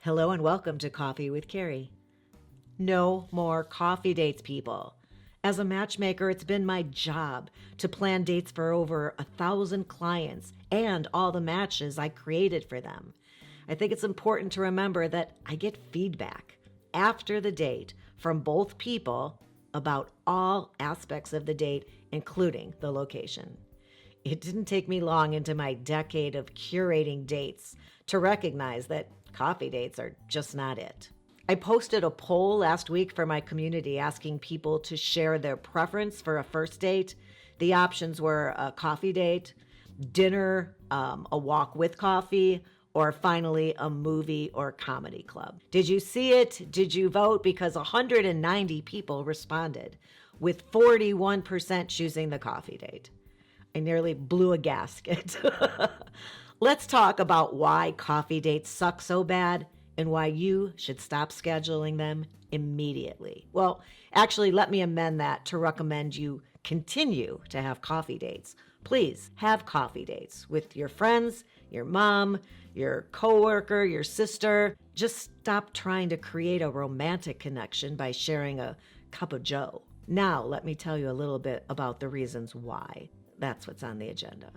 Hello and welcome to Coffee with Carrie. No more coffee dates, people. As a matchmaker, it's been my job to plan dates for over 1,000 clients and all the matches I created for them. I think it's important to remember that I get feedback after the date from both people about all aspects of the date, including the location. It didn't take me long into my decade of curating dates to recognize that coffee dates are just not it. I posted a poll last week for my community asking people to share their preference for a first date. The options were a coffee date, dinner, a walk with coffee, or finally a movie or comedy club. Did you see it? Did you vote? Because 190 people responded, with 41% choosing the coffee date. I nearly blew a gasket. Let's talk about why coffee dates suck so bad and why you should stop scheduling them immediately. Well, actually, let me amend that to recommend you continue to have coffee dates. Please have coffee dates with your friends, your mom, your coworker, your sister. Just stop trying to create a romantic connection by sharing a cup of joe. Now, let me tell you a little bit about the reasons why. That's what's on the agenda.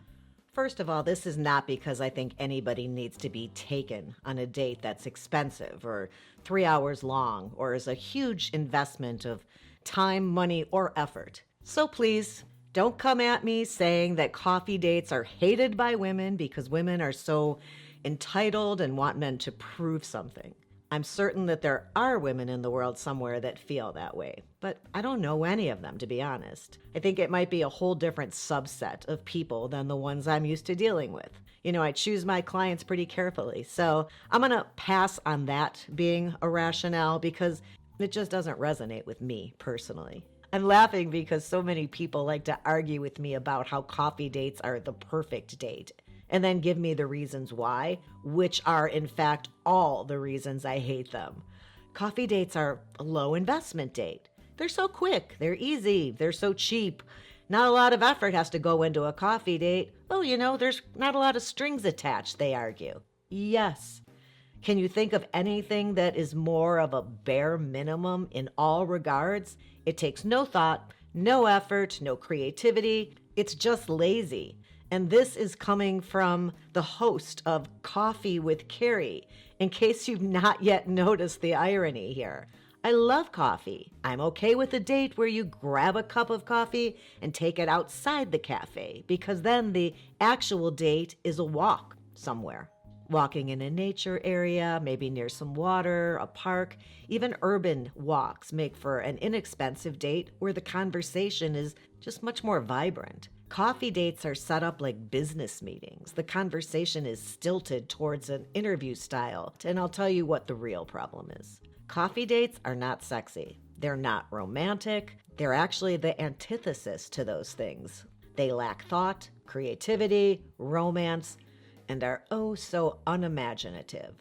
First of all, this is not because I think anybody needs to be taken on a date that's expensive or 3 hours long or is a huge investment of time, money, or effort. So please, don't come at me saying that coffee dates are hated by women because women are so entitled and want men to prove something. I'm certain that there are women in the world somewhere that feel that way, but I don't know any of them, to be honest. I think it might be a whole different subset of people than the ones I'm used to dealing with. You know, I choose my clients pretty carefully, so I'm going to pass on that being a rationale because it just doesn't resonate with me personally. I'm laughing because so many people like to argue with me about how coffee dates are the perfect date, and then give me the reasons why, which are in fact all the reasons I hate them. Coffee dates are a low investment date. They're so quick, they're easy, they're so cheap. Not a lot of effort has to go into a coffee date. Oh, you know, there's not a lot of strings attached, they argue. Yes. Can you think of anything that is more of a bare minimum in all regards? It takes no thought, no effort, no creativity. It's just lazy. And this is coming from the host of Coffee with Carrie, in case you've not yet noticed the irony here. I love coffee. I'm okay with a date where you grab a cup of coffee and take it outside the cafe, because then the actual date is a walk somewhere. Walking in a nature area, maybe near some water, a park, even urban walks make for an inexpensive date where the conversation is just much more vibrant. Coffee dates are set up like business meetings. The conversation is stilted towards an interview style, and I'll tell you what the real problem is. Coffee dates are not sexy. They're not romantic. They're actually the antithesis to those things. They lack thought, creativity, romance, and are oh so unimaginative.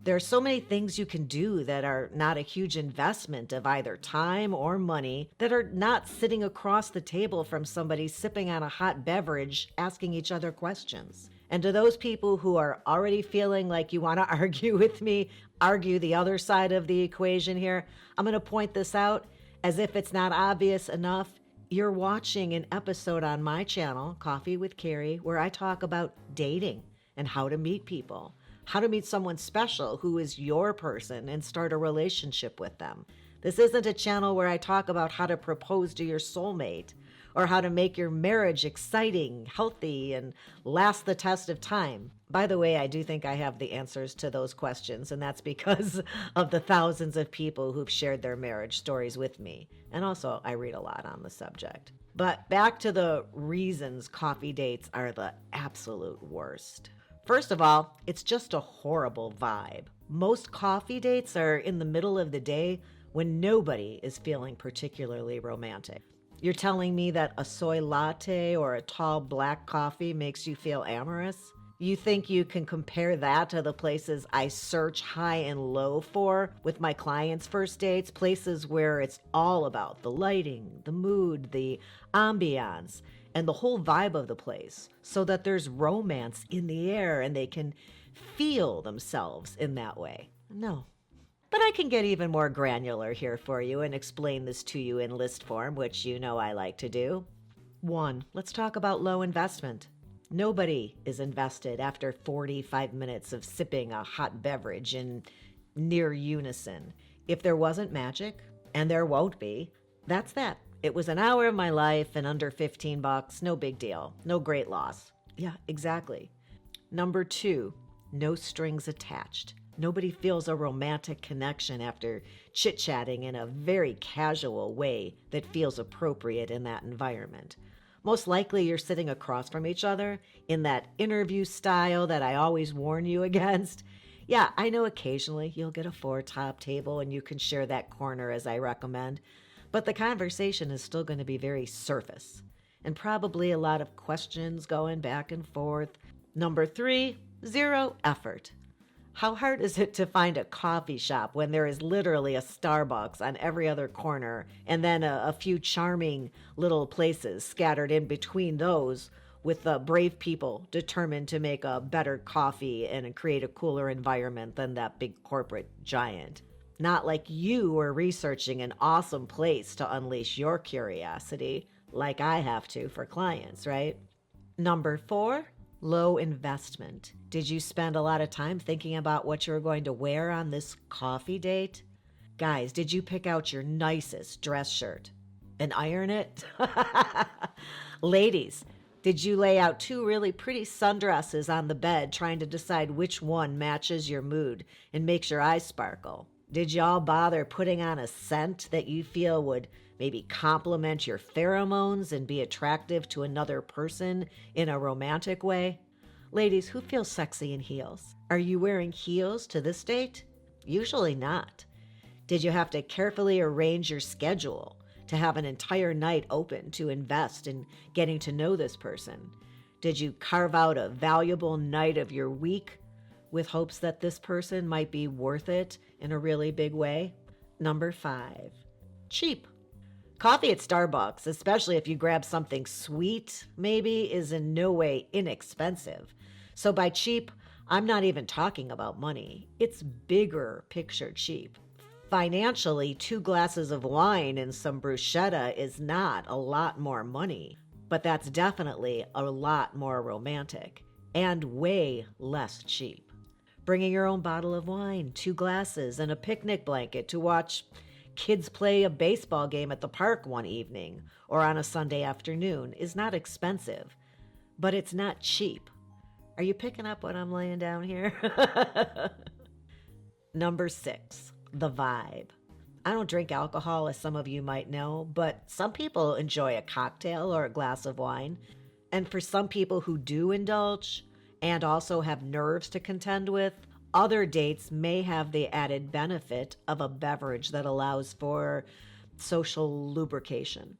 There are so many things you can do that are not a huge investment of either time or money, that are not sitting across the table from somebody sipping on a hot beverage, asking each other questions. And to those people who are already feeling like you want to argue with me, argue the other side of the equation here, I'm going to point this out as if it's not obvious enough. You're watching an episode on my channel, Coffee with Carrie, where I talk about dating and how to meet people. How to meet someone special who is your person and start a relationship with them. This isn't a channel where I talk about how to propose to your soulmate or how to make your marriage exciting, healthy, and last the test of time. By the way, I do think I have the answers to those questions, and that's because of the thousands of people who've shared their marriage stories with me. And also, I read a lot on the subject. But back to the reasons coffee dates are the absolute worst. First of all, it's just a horrible vibe. Most coffee dates are in the middle of the day when nobody is feeling particularly romantic. You're telling me that a soy latte or a tall black coffee makes you feel amorous? You think you can compare that to the places I search high and low for with my clients' first dates, places where it's all about the lighting, the mood, the ambiance, and the whole vibe of the place, so that there's romance in the air and they can feel themselves in that way. No. But I can get even more granular here for you and explain this to you in list form, which you know I like to do. 1. Let's talk about low investment. Nobody is invested after 45 minutes of sipping a hot beverage in near unison. If there wasn't magic, and there won't be, that's that. It was an hour of my life and under $15, no big deal, no great loss. Yeah, exactly. Number 2, no strings attached. Nobody feels a romantic connection after chit-chatting in a very casual way that feels appropriate in that environment. Most likely you're sitting across from each other in that interview style that I always warn you against. Yeah, I know occasionally you'll get a 4-top table and you can share that corner as I recommend, but the conversation is still going to be very surface and probably a lot of questions going back and forth. Number 3, 0 effort. How hard is it to find a coffee shop when there is literally a Starbucks on every other corner and then a few charming little places scattered in between those with brave people determined to make a better coffee and create a cooler environment than that big corporate giant? Not like you were researching an awesome place to unleash your curiosity like I have to for clients, right? Number 4, low investment. Did you spend a lot of time thinking about what you were going to wear on this coffee date? Guys, did you pick out your nicest dress shirt and iron it? Ladies, did you lay out 2 really pretty sundresses on the bed trying to decide which one matches your mood and makes your eyes sparkle? Did y'all bother putting on a scent that you feel would maybe complement your pheromones and be attractive to another person in a romantic way? Ladies, who feels sexy in heels? Are you wearing heels to this date? Usually not. Did you have to carefully arrange your schedule to have an entire night open to invest in getting to know this person? Did you carve out a valuable night of your week with hopes that this person might be worth it in a really big way? Number 5, cheap. Coffee at Starbucks, especially if you grab something sweet, maybe, is in no way inexpensive. So by cheap, I'm not even talking about money. It's bigger picture cheap. Financially, 2 glasses of wine and some bruschetta is not a lot more money, but that's definitely a lot more romantic and way less cheap. Bringing your own bottle of wine, 2 glasses, and a picnic blanket to watch kids play a baseball game at the park one evening or on a Sunday afternoon is not expensive, but it's not cheap. Are you picking up what I'm laying down here? Number 6, the vibe. I don't drink alcohol, as some of you might know, but some people enjoy a cocktail or a glass of wine. And for some people who do indulge and also have nerves to contend with, other dates may have the added benefit of a beverage that allows for social lubrication.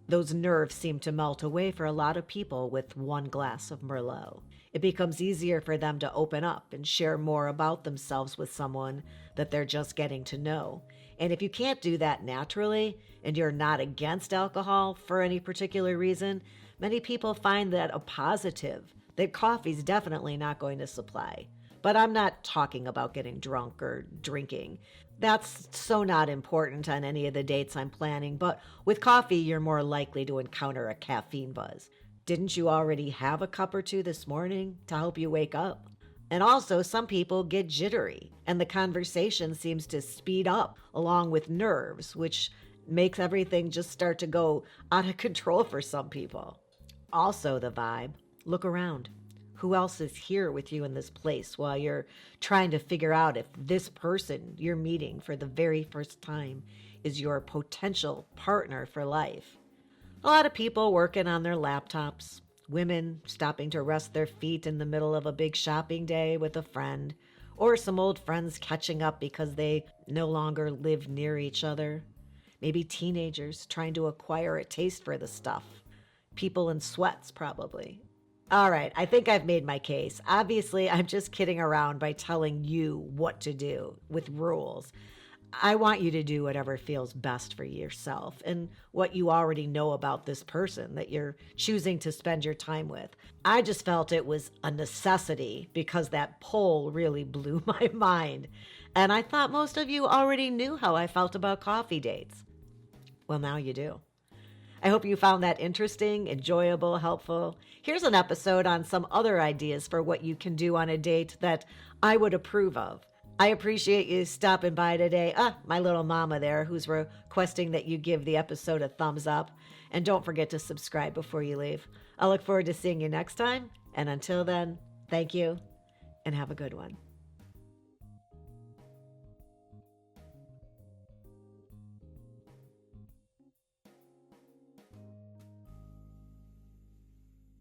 Those nerves seem to melt away for a lot of people with 1 glass of Merlot. It becomes easier for them to open up and share more about themselves with someone that they're just getting to know. And if you can't do that naturally, and you're not against alcohol for any particular reason, many people find that a positive that coffee's definitely not going to supply. But I'm not talking about getting drunk or drinking. That's so not important on any of the dates I'm planning, but with coffee, you're more likely to encounter a caffeine buzz. Didn't you already have a cup or 2 this morning to help you wake up? And also, some people get jittery, and the conversation seems to speed up along with nerves, which makes everything just start to go out of control for some people. Also, the vibe. Look around. Who else is here with you in this place while you're trying to figure out if this person you're meeting for the very first time is your potential partner for life? A lot of people working on their laptops, women stopping to rest their feet in the middle of a big shopping day with a friend, or some old friends catching up because they no longer live near each other. Maybe teenagers trying to acquire a taste for the stuff. People in sweats, probably. All right, I think I've made my case. Obviously, I'm just kidding around by telling you what to do with rules. I want you to do whatever feels best for yourself and what you already know about this person that you're choosing to spend your time with. I just felt it was a necessity because that poll really blew my mind. And I thought most of you already knew how I felt about coffee dates. Well, now you do. I hope you found that interesting, enjoyable, helpful. Here's an episode on some other ideas for what you can do on a date that I would approve of. I appreciate you stopping by today. My little mama there who's requesting that you give the episode a thumbs up. And don't forget to subscribe before you leave. I look forward to seeing you next time. And until then, thank you and have a good one.